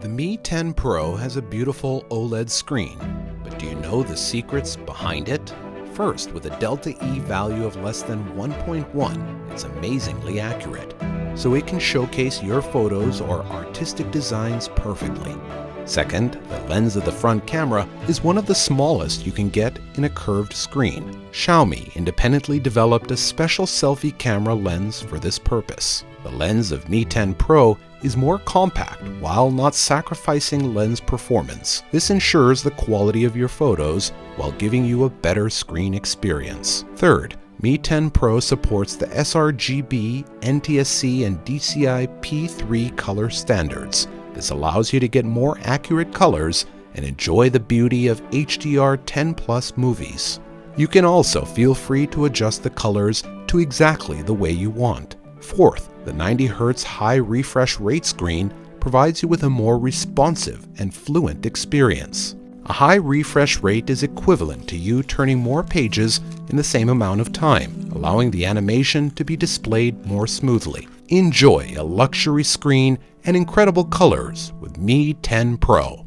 The Mi 10 Pro has a beautiful OLED screen, but do you know the secrets behind it? First, with a delta E value of less than 1.1, it's amazingly accurate, so it can showcase your photos or artistic designs perfectly. Second, the lens of the front camera is one of the smallest you can get in a curved screen. Xiaomi independently developed a special selfie camera lens for this purpose. The lens of Mi 10 Pro is more compact while not sacrificing lens performance. This ensures the quality of your photos while giving you a better screen experience. Third, Mi 10 Pro supports the sRGB, NTSC, and DCI P3 color standards. This allows you to get more accurate colors and enjoy the beauty of HDR10+ movies. You can also feel free to adjust the colors to exactly the way you want. Fourth, the 90Hz high refresh rate screen provides you with a more responsive and fluent experience. A high refresh rate is equivalent to you turning more pages in the same amount of time, allowing the animation to be displayed more smoothly. Enjoy a luxury screen and incredible colors with Mi 10 Pro.